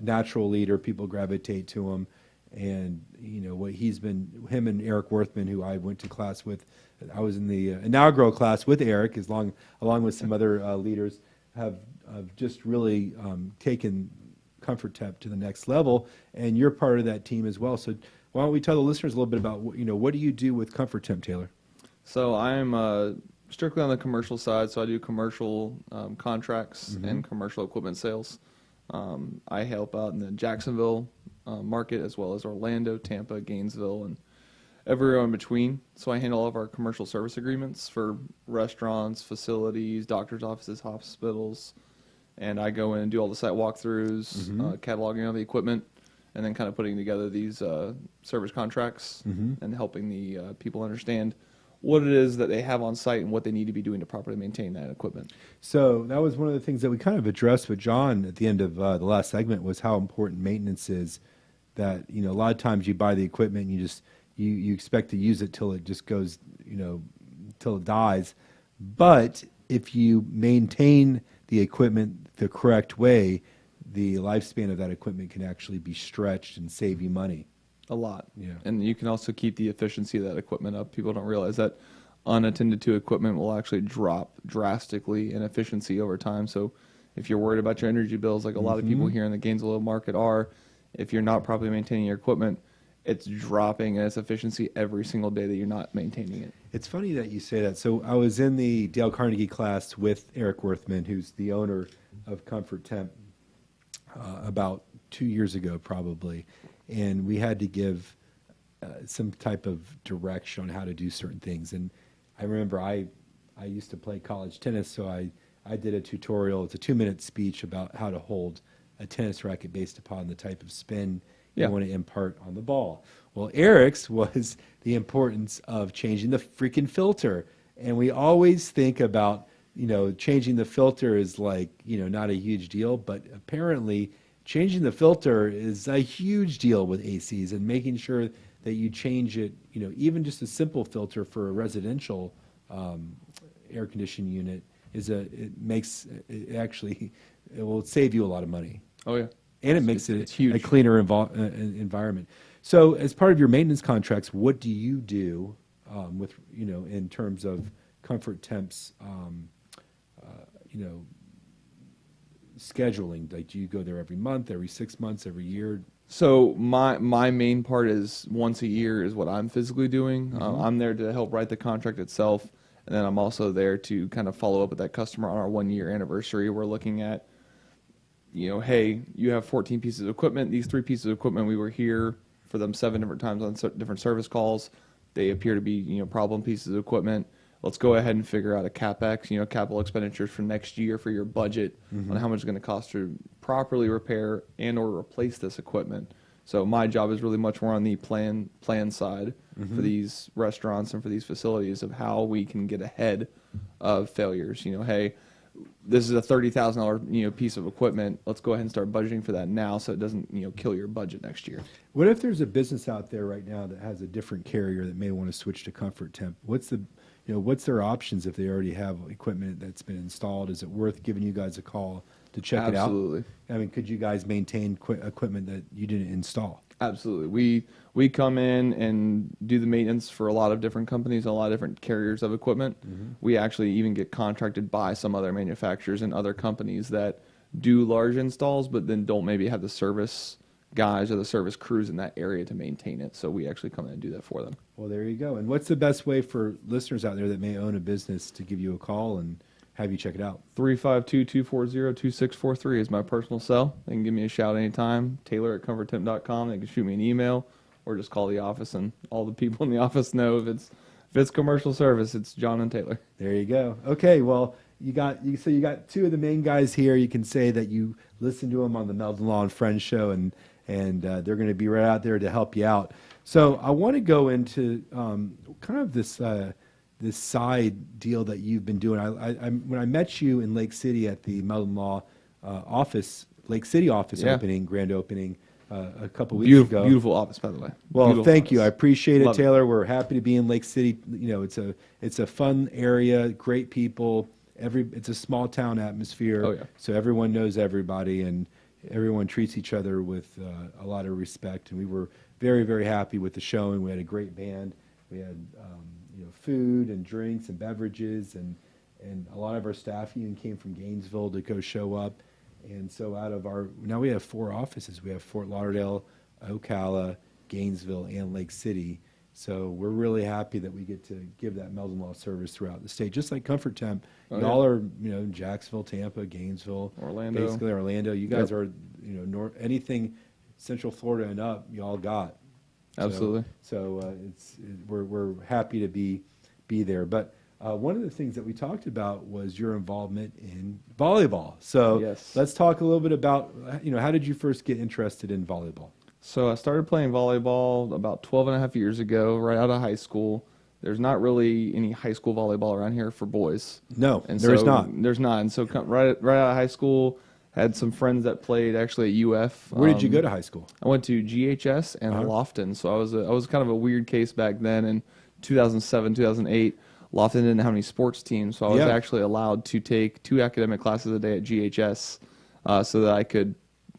natural leader. People gravitate to him. And, you know, what he's been, him and Eric Worthman, who I went to class with, I was in the inaugural class with Eric, along with some other leaders, have just really taken Comfort Temp to the next level. And you're part of that team as well. So why don't we tell the listeners a little bit about, what do you do with Comfort Temp, Taylor? So I'm strictly on the commercial side. So I do commercial contracts and commercial equipment sales. I help out in the Jacksonville market, as well as Orlando, Tampa, Gainesville, and everywhere in between. So I handle all of our commercial service agreements for restaurants, facilities, doctors' offices, hospitals, and I go in and do all the site walkthroughs, cataloging all the equipment, and then kind of putting together these service contracts and helping the people understand what it is that they have on site and what they need to be doing to properly maintain that equipment. So that was one of the things that we kind of addressed with John at the end of the last segment, was how important maintenance is. That, a lot of times you buy the equipment and you expect to use it till it just goes, till it dies. But if you maintain the equipment the correct way, the lifespan of that equipment can actually be stretched and save you money. A lot. Yeah. And you can also keep the efficiency of that equipment up. People don't realize that unattended to equipment will actually drop drastically in efficiency over time. So if you're worried about your energy bills, like a lot of people here in the Gainesville market are, if you're not properly maintaining your equipment, it's dropping in its efficiency every single day that you're not maintaining it. It's funny that you say that. So I was in the Dale Carnegie class with Eric Worthman, who's the owner of Comfort Temp, about 2 years ago probably. And we had to give some type of direction on how to do certain things. And I remember I used to play college tennis, so I did a tutorial. It's a 2-minute speech about how to hold a tennis racket based upon the type of spin you want to impart on the ball. Well, Eric's was the importance of changing the freaking filter. And we always think about, changing the filter is like, not a huge deal, but apparently changing the filter is a huge deal with ACs, and making sure that you change it, even just a simple filter for a residential air conditioning unit it will save you a lot of money. Oh, yeah. And it makes it huge. a cleaner environment. So as part of your maintenance contracts, what do you do with, in terms of Comfort Temp's, scheduling? Like, do you go there every month, every 6 months, every year? So my main part is once a year is what I'm physically doing. I'm there to help write the contract itself, and then I'm also there to kind of follow up with that customer on our 1-year anniversary. We're looking at, hey, you have 14 pieces of equipment. These 3 pieces of equipment, we were here for them 7 different times on different service calls. They appear to be, problem pieces of equipment. Let's go ahead and figure out a CapEx, capital expenditures for next year for your budget on how much it's going to cost to properly repair and or replace this equipment. So my job is really much more on the plan side for these restaurants and for these facilities of how we can get ahead of failures. Hey, this is a $30,000 piece of equipment. Let's go ahead and start budgeting for that now, so it doesn't kill your budget next year. What if there's a business out there right now that has a different carrier that may want to switch to Comfort Temp? What's their options if they already have equipment that's been installed? Is it worth giving you guys a call to check it out? Absolutely. I mean, could you guys maintain equipment that you didn't install? Absolutely. We come in and do the maintenance for a lot of different companies, a lot of different carriers of equipment. We actually even get contracted by some other manufacturers and other companies that do large installs, but then don't maybe have the service guys or the service crews in that area to maintain it. So we actually come in and do that for them. Well, there you go. And what's the best way for listeners out there that may own a business to give you a call and have you check it out? 352-240-2643 is my personal cell. They can give me a shout anytime. Taylor@comforttemp.com. They can shoot me an email or just call the office, and all the people in the office know if it's commercial service, it's John and Taylor. There you go. Okay, well, you got two of the main guys here. You can say that you listen to them on the Meldon Law and Friends show, and they're going to be right out there to help you out. So I want to go into kind of this side deal that you've been doing. When I met you in Lake City at the Meldon Law Lake City office grand opening a couple weeks ago. Beautiful office, by the way. Well, Beautiful thank office. you. I appreciate it, Love Taylor. We're happy to be in Lake City. You know, it's a fun area, great people. It's a small town atmosphere. Oh, yeah. So everyone knows everybody, and everyone treats each other with a lot of respect. And we were very, very happy with the showing. We had a great band. We had food and drinks and beverages, and a lot of our staff even came from Gainesville to go show up. And so now we have 4 offices. We have Fort Lauderdale, Ocala, Gainesville, and Lake City. So we're really happy that we get to give that Meldon Law service throughout the state, just like Comfort Temp. Y'all are, Jacksonville, Tampa, Gainesville, Orlando. basically Orlando. You guys are, anything Central Florida and up, y'all got. Absolutely. So we're happy to be there. But one of the things that we talked about was your involvement in volleyball. So Yes. let's talk a little bit about, how did you first get interested in volleyball? So I started playing volleyball about 12 and a half years ago, right out of high school. There's not really any high school volleyball around here for boys. No, And there's so not. There's not. And so right out of high school, had some friends that played actually at UF. Where did you go to high school? I went to GHS and Lofton. So I was kind of a weird case back then in 2007, 2008. Lofton didn't have any sports teams, so I was actually allowed to take 2 academic classes a day at GHS so that I could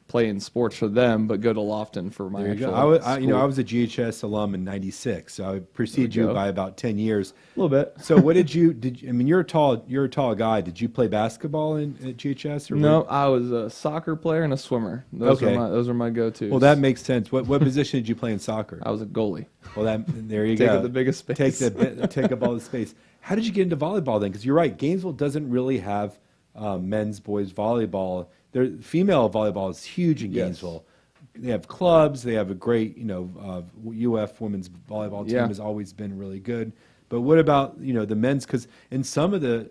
play in sports for them, but go to Lofton for my actual I school. was a GHS alum in '96, so I preceded you by about 10 years. A little bit. So what did you? I mean, you're a tall guy. Did you play basketball at GHS? Or No, I was a soccer player and a swimmer. Those are my go-tos. Well, that makes sense. What position did you play in soccer? I was a goalie. Well, there you Take go. up the biggest space. Take up all the space. How did you get into volleyball then? Because you're right, Gainesville doesn't really have men's, boys volleyball. Female volleyball is huge in Gainesville. They have clubs. They have a great, UF women's volleyball team has always been really good. But what about the men's? Because in some of the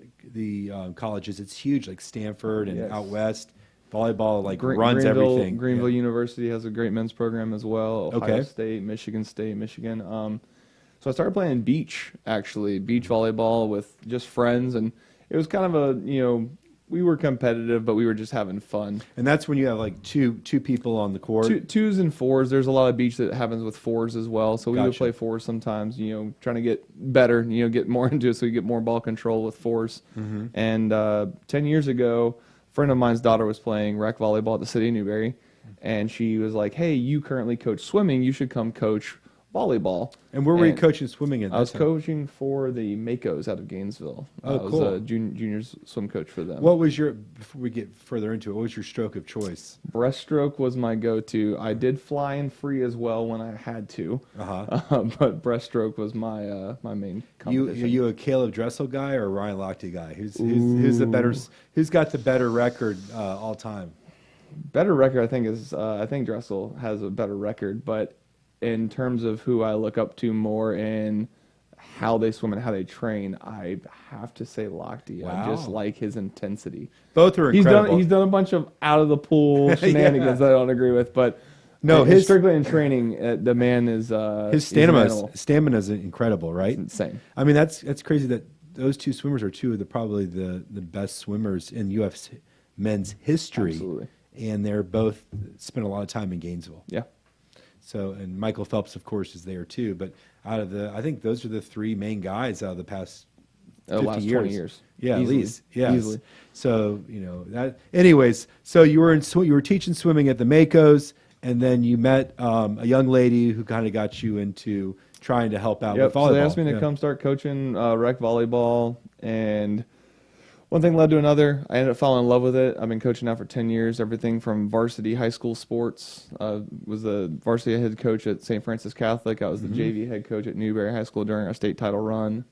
colleges, it's huge, like Stanford and out west. Volleyball runs everything. Greenville University has a great men's program as well. Ohio State, Michigan. So I started playing beach volleyball with just friends, and it was kind of we were competitive, but we were just having fun. And that's when you have two people on the court. Twos and fours. There's a lot of beach that happens with fours as well. So we would play fours sometimes. Trying to get better. Get more into it so you get more ball control with fours. Mm-hmm. And 10 years ago, a friend of mine's daughter was playing rec volleyball at the city of Newberry, and she was like, "Hey, you currently coach swimming. You should come coach volleyball." And where were you coaching swimming at that I was time? coaching for the Makos out of Gainesville. Oh, I cool. was a juniors swim coach for them. What was before we get further into it, what was your stroke of choice? Breaststroke was my go-to. I did fly in free as well when I had to, but breaststroke was my main competition. You a Caleb Dressel guy or a Ryan Lochte guy? Who's the better? Who's got the better record all time? Better record, I think I think Dressel has a better record, but in terms of who I look up to more in how they swim and how they train, I have to say Lochte. Wow. I just like his intensity. Both are incredible. He's done a bunch of out of the pool shenanigans that I don't agree with, but no, his strictly in training, the man is his stamina is incredible, right? It's insane. I mean, that's crazy that those two swimmers are two of probably the best swimmers in UF men's history. Absolutely. And they're both spent a lot of time in Gainesville. Yeah. So, and Michael Phelps, of course, is there too. But I think those are the 3 main guys out of the past 50 last years. 20 years. Yeah, Easily. at least. Yes. Easily. So that. Anyways, so you were teaching swimming at the Makos, and then you met a young lady who kind of got you into trying to help out with volleyball. So they asked me to come start coaching rec volleyball, and One thing led to another. I ended up falling in love with it. I've been coaching now for 10 years, everything from varsity high school sports. Was the varsity head coach at St. Francis Catholic. I was the JV head coach at Newberry High School during our state title run.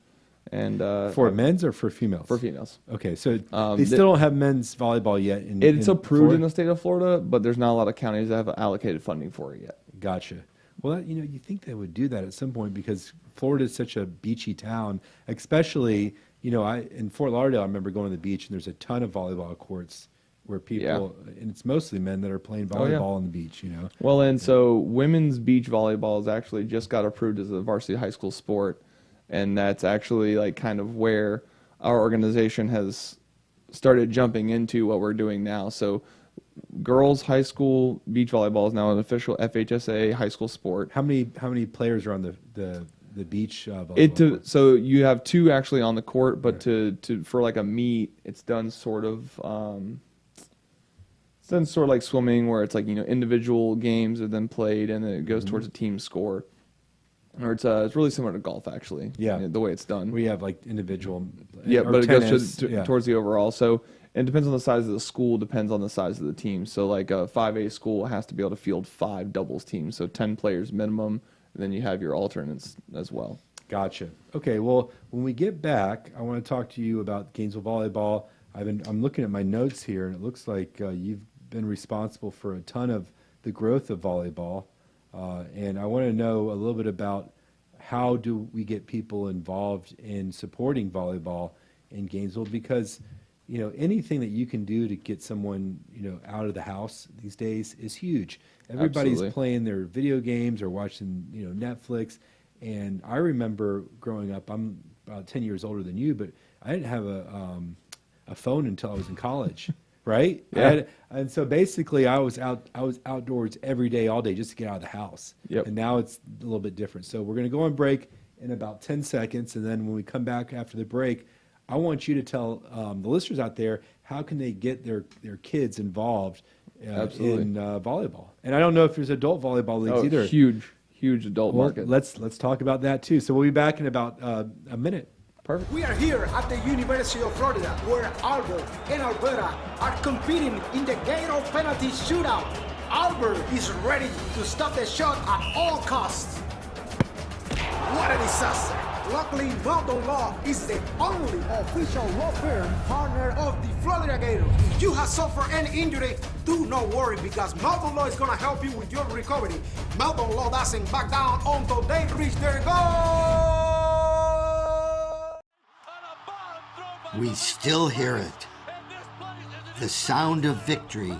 And For men's or for females? For females. Okay, so they still don't have men's volleyball yet. It's approved Florida? in the state of Florida, but there's not a lot of counties that have allocated funding for it yet. Gotcha. Well, you think they would do that at some point because Florida is such a beachy town, especially, in Fort Lauderdale, I remember going to the beach and there's a ton of volleyball courts where people, and it's mostly men that are playing volleyball on the beach, Well, and so women's beach volleyball has actually just got approved as a varsity high school sport, and that's actually like kind of where our organization has started jumping into what we're doing now. So girls high school beach volleyball is now an official FHSA high school sport. How many players are on the beach volleyball? So you have 2 actually on the court, but for like a meet, it's done sort of like swimming, where it's like individual games are then played, and then it goes towards a team score. Or it's really similar to golf, actually. Yeah, the way it's done. We have like individual. Yeah, but tennis, it goes towards the overall. So it depends on the size of the school, depends on the size of the team. So like a 5A school has to be able to field 5 doubles teams, so 10 players minimum, and then you have your alternates as well. Gotcha. Okay, well, when we get back, I want to talk to you about Gainesville Volleyball. I'm looking at my notes here, and it looks like you've been responsible for a ton of the growth of volleyball. And I want to know a little bit about how do we get people involved in supporting volleyball in Gainesville, because anything that you can do to get someone out of the house these days is huge. Everybody's Absolutely. playing their video games or watching Netflix, and I remember growing up. I'm about 10 years older than you, but I didn't have a phone until I was in college. Right? Yeah. And so basically I was outdoors every day, all day, just to get out of the house. Yep. And now it's a little bit different. So we're going to go on break in about 10 seconds. And then when we come back after the break, I want you to tell the listeners out there, how can they get their kids involved in volleyball? And I don't know if there's adult volleyball leagues either. Huge adult market. Let's talk about that too. So we'll be back in about a minute. Perfect. We are here at the University of Florida, where Albert and Alberta are competing in the Gator penalty shootout. Albert is ready to stop the shot at all costs. What a disaster! Luckily, Meldon Law is the only official law firm partner of the Florida Gators. If you have suffered any injury, do not worry, because Meldon Law is going to help you with your recovery. Meldon Law doesn't back down until they reach their goal. We still hear it. The sound of victory.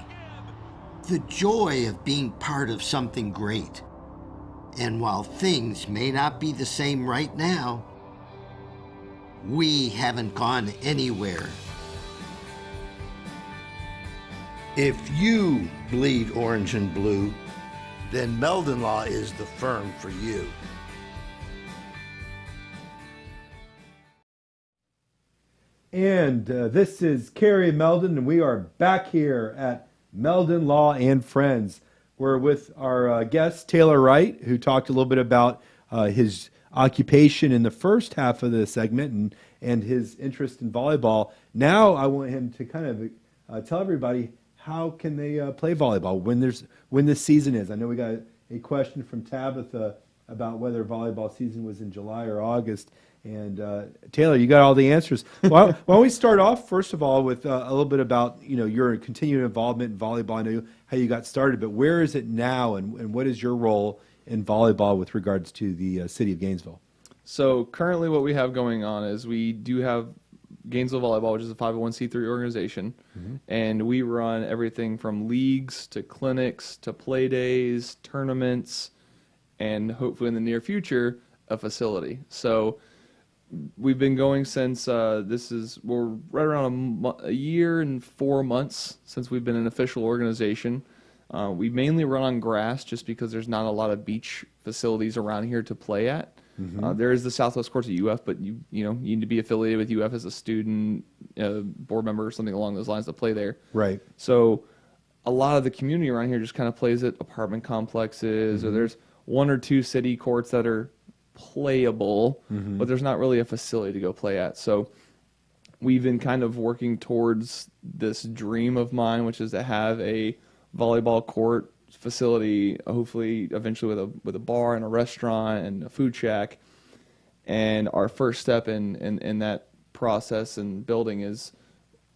The joy of being part of something great. And while things may not be the same right now, we haven't gone anywhere. If you bleed orange and blue, then Meldon Law is the firm for you. And this is Kerry Meldon, and we are back here at Meldon Law and Friends. We're with our guest, Taylor Wright, who talked a little bit about his occupation in the first half of the segment and his interest in volleyball. Now I want him to kind of tell everybody how can they play volleyball when this season is. I know we got a question from Tabitha about whether volleyball season was in July or August. And Taylor, you got all the answers. Why don't we start off, first of all, with a little bit about your continued involvement in volleyball. I know how you got started, but where is it now, and what is your role in volleyball with regards to the city of Gainesville? So currently what we have going on is we do have Gainesville Volleyball, which is a 501c3 organization, and we run everything from leagues to clinics to play days, tournaments, and hopefully in the near future, a facility. So we've been going since we're right around a year and 4 months since we've been an official organization. We mainly run on grass just because there's not a lot of beach facilities around here to play at. There is the Southwest Courts at UF, but you need to be affiliated with UF as a student, board member, or something along those lines to play there. Right. So a lot of the community around here just kind of plays at apartment complexes, or there's 1 or 2 city courts that are playable, but there's not really a facility to go play at. So we've been kind of working towards this dream of mine, which is to have a volleyball court facility, hopefully eventually with a bar and a restaurant and a food shack. And our first step in that process and building is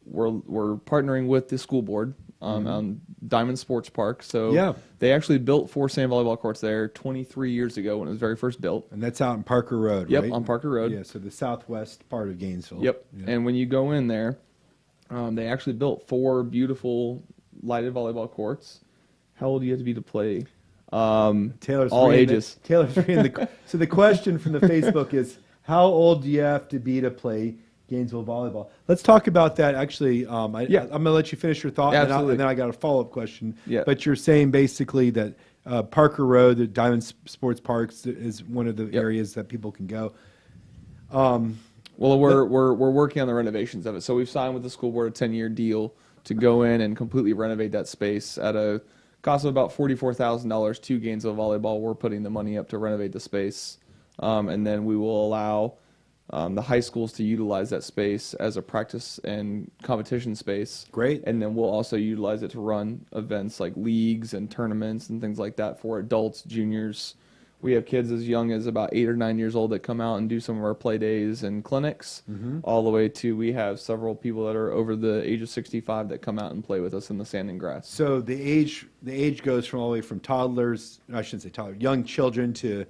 we're partnering with the school board on Diamond Sports Park. So they actually built 4 sand volleyball courts there 23 years ago when it was very first built. And that's out in Parker Road, Yep, right? on Parker Road. Yeah, so the southwest part of Gainesville. Yep. Yeah. And when you go in there, they actually built 4 beautiful lighted volleyball courts. How old do you have to be to play? Taylor's all reading ages. Taylor's reading so the question from the Facebook is, how old do you have to be to play Gainesville volleyball? Let's talk about that. Actually, I'm going to let you finish your thought, and then I got a follow-up question. Yeah. But you're saying basically that Parker Road, the Diamond Sports Parks, is one of the areas that people can go. Well, we're working on the renovations of it. So we've signed with the school board a 10-year deal to go in and completely renovate that space at a cost of about $44,000 to Gainesville Volleyball. We're putting the money up to renovate the space, and then we will allow the high schools to utilize that space as a practice and competition space. Great. And then we'll also utilize it to run events like leagues and tournaments and things like that for adults, juniors. We have kids as young as about 8 or 9 years old that come out and do some of our play days and clinics, all the way to we have several people that are over the age of 65 that come out and play with us in the sand and grass. So the age goes from all the way from toddlers, I shouldn't say toddlers, young children to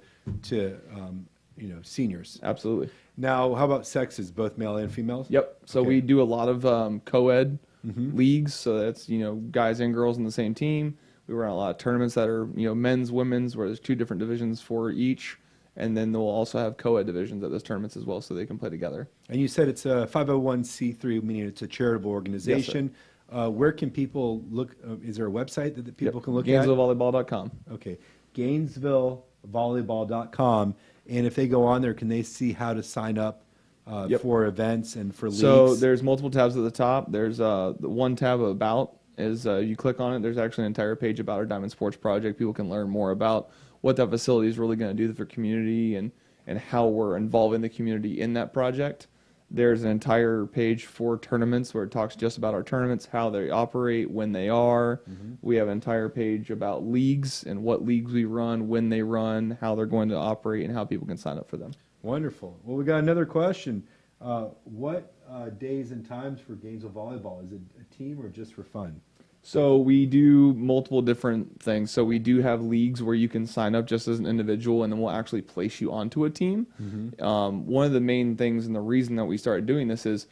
seniors. Absolutely. Now, how about sexes, both male and females? Yep. So we do a lot of co-ed leagues. So that's, guys and girls in the same team. We run a lot of tournaments that are, men's, women's, where there's 2 different divisions for each. And then they'll also have co-ed divisions at those tournaments as well, so they can play together. And you said it's a 501c3, meaning it's a charitable organization. Yes, where can people look? Is there a website that people can look at? GainesvilleVolleyball.com. Okay. GainesvilleVolleyball.com. And if they go on there, can they see how to sign up for events and for leagues? So there's multiple tabs at the top. There's the one tab about is you click on it. There's actually an entire page about our Diamond Sports Project. People can learn more about what that facility is really going to do for community and how we're involving the community in that project. There's an entire page for tournaments where it talks just about our tournaments, how they operate, when they are. We have an entire page about leagues and what leagues we run, when they run, how they're going to operate, and how people can sign up for them. Wonderful. Well, we got another question. What days and times for Gainesville Volleyball? Is it a team or just for fun? So we do multiple different things. So we do have leagues where you can sign up just as an individual, and then we'll actually place you onto a team. One of the main things and the reason that we started doing this is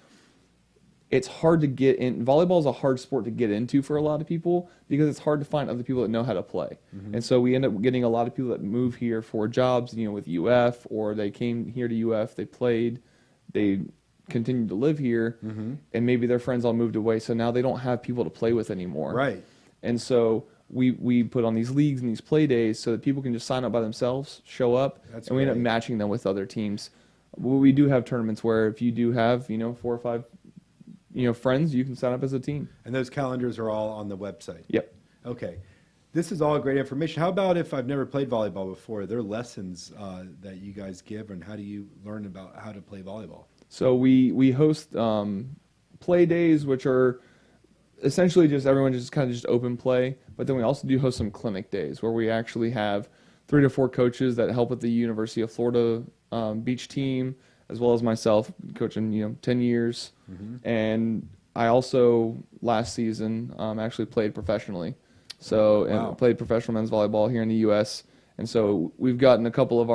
it's hard to get in. Volleyball is a hard sport to get into for a lot of people because it's hard to find other people that know how to play. And so we end up getting a lot of people that move here for jobs, with UF, or they came here to UF, they played, they continued to live here, and maybe their friends all moved away, so now they don't have people to play with anymore. Right. And so we put on these leagues and these play days so that people can just sign up by themselves, show up, and we end up matching them with other teams. We do have tournaments where if you do have 4 or 5 friends, you can sign up as a team. And those calendars are all on the website? Yep. Okay. This is all great information. How about if I've never played volleyball before? Are there lessons that you guys give, and how do you learn about how to play volleyball? So we host play days, which are essentially just everyone just kind of just open play. But then we also do host some clinic days where we actually have 3 to 4 coaches that help with the University of Florida beach team, as well as myself coaching 10 years. And I also last season actually played professionally. So and played professional men's volleyball here in the U.S. And so we've gotten a couple of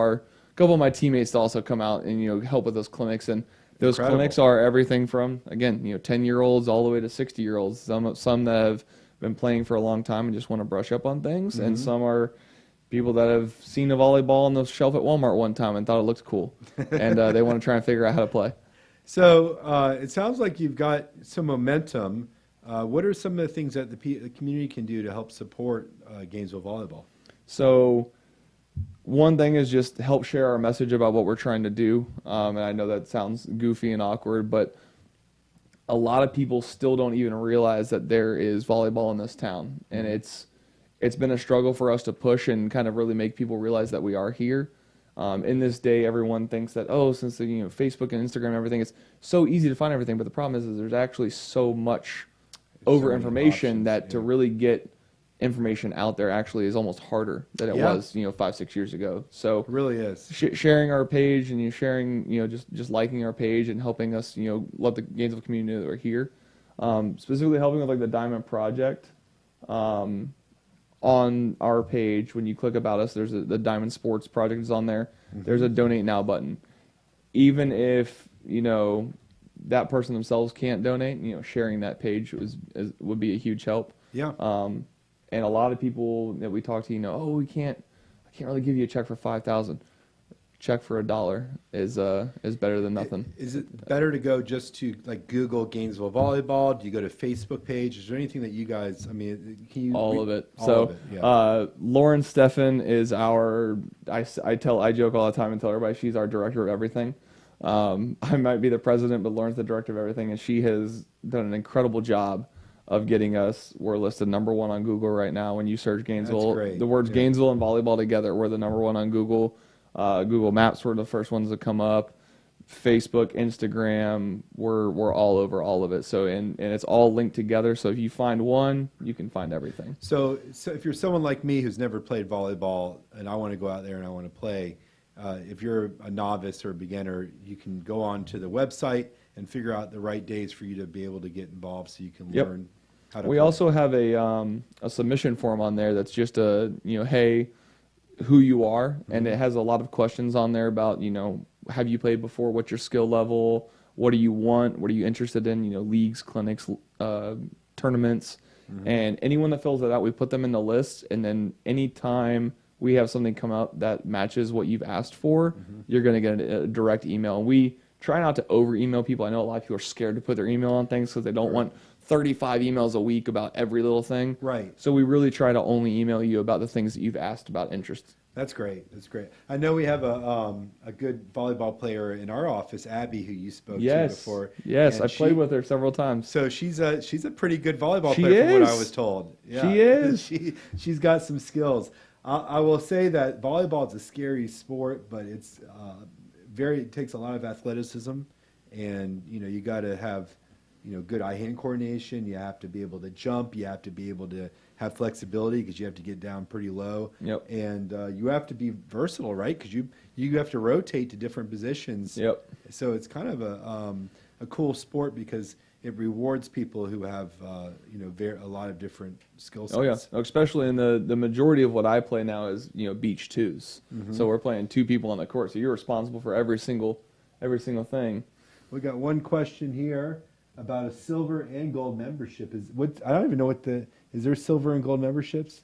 my teammates to also come out and help with those clinics. And those clinics are everything from 10-year-olds all the way to 60-year-olds. Some that have been playing for a long time and just want to brush up on things, and some are people that have seen a volleyball on the shelf at Walmart one time and thought it looked cool, and they want to try and figure out how to play. So it sounds like you've got some momentum. What are some of the things that the community can do to help support Gainesville Volleyball? So one thing is just help share our message about what we're trying to do. And I know that sounds goofy and awkward, but a lot of people still don't even realize that there is volleyball in this town. And it's been a struggle for us to push and kind of really make people realize that we are here. In this day, everyone thinks that, since Facebook and Instagram and everything, it's so easy to find everything. But the problem is there's actually so much over information that to really get information out there actually is almost harder than it was 5-6 years ago. So It really is. sharing our page and sharing just liking our page and helping us let the Gainesville community know that we're here, specifically helping with like the Diamond Project. On our page, when you click about us, there's the Diamond Sports Project is on there. There's a donate now button. Even if that person themselves can't donate, sharing that page would be a huge help. Yeah. And a lot of people that we talk to, I can't really give you a check for $5,000. Check for $1 is better than nothing. Is it better to go just to like Google Gainesville Volleyball? Do you go to Facebook page? Is there anything that you guys? I mean, can you all of it? All so of it, yeah. Lauren Steffen is our. I joke all the time and tell everybody she's our director of everything. I might be the president, but Lauren's the director of everything, and she has done an incredible job of getting us. We're listed #1 on Google right now. When you search Gainesville, That's great. the words Gainesville and volleyball together, we're the #1 on Google. Google Maps were the first ones to come up. Facebook, Instagram, we're all over all of it. So and it's all linked together. So if you find one, you can find everything. So if you're someone like me who's never played volleyball and I want to go out there and I want to play, if you're a novice or a beginner, you can go on to the website and figure out the right days for you to be able to get involved so you can learn how to We play. also have a submission form on there that's just hey, who you are, and it has a lot of questions on there about have you played before, what's your skill level, what do you want, what are you interested in, leagues, clinics, tournaments, and anyone that fills that out, we put them in the list, and then anytime we have something come up that matches what you've asked for, you're going to get a direct email. And we try not to over email people. I know a lot of people are scared to put their email on things because they don't want 35 emails a week about every little thing. Right. So we really try to only email you about the things that you've asked about interest. That's great. That's great. I know we have a good volleyball player in our office, Abby, who you spoke to before. Yes, And I played with her several times. So she's a pretty good volleyball She player from what I is. was told. Yeah. She is. She's got some skills. I will say that volleyball is a scary sport, but it's it takes a lot of athleticism, and you got to have good eye-hand coordination. You have to be able to jump. You have to be able to have flexibility because you have to get down pretty low. Yep. And you have to be versatile, right? Because you have to rotate to different positions. Yep. So it's kind of a cool sport because it rewards people who have a lot of different skill sets. Oh yeah, especially in the majority of what I play now is beach twos. So we're playing 2 people on the court. So you're responsible for every single thing. We got one question here about a silver and gold membership. I don't even know is there silver and gold memberships?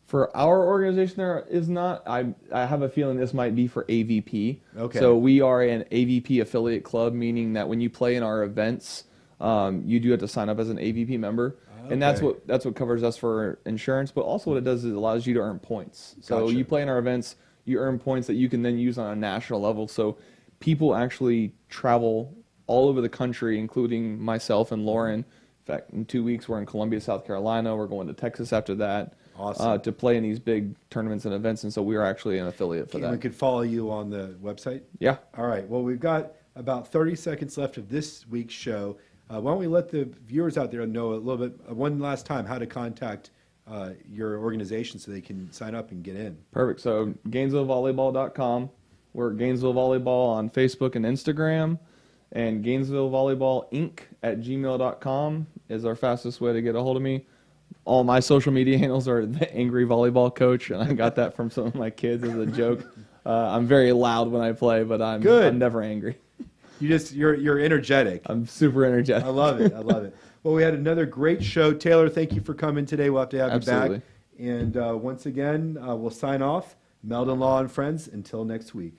For our organization, there is not. I have a feeling this might be for AVP. Okay. So we are an AVP affiliate club, meaning that when you play in our events, you do have to sign up as an AVP member, and that's what covers us for insurance. But also, what it does is it allows you to earn points. So Gotcha. you play in our events, you earn points that you can then use on a national level. So people actually travel all over the country, including myself and Lauren. In fact, in 2 weeks, we're in Columbia, South Carolina. We're going to Texas after that. Awesome. To play in these big tournaments and events, and so we are actually an affiliate for And we that. could follow you on the website? Yeah. All right. Well, we've got about 30 seconds left of this week's show. Why don't we let the viewers out there know a little bit, one last time, how to contact your organization so they can sign up and get in? Perfect. So GainesvilleVolleyball.com. We're Gainesville Volleyball on Facebook and Instagram, and Gainesville Volleyball Inc. at gmail.com is our fastest way to get a hold of me. All my social media handles are the Angry Volleyball Coach, and I got that from some of my kids as a joke. I'm very loud when I play, but I'm never angry. You're energetic. I'm super energetic. I love it. I love it. Well, we had another great show. Taylor, thank you for coming today. We'll have to have Absolutely. you back. And once again, we'll sign off. Meldon Law and Friends. Until next week.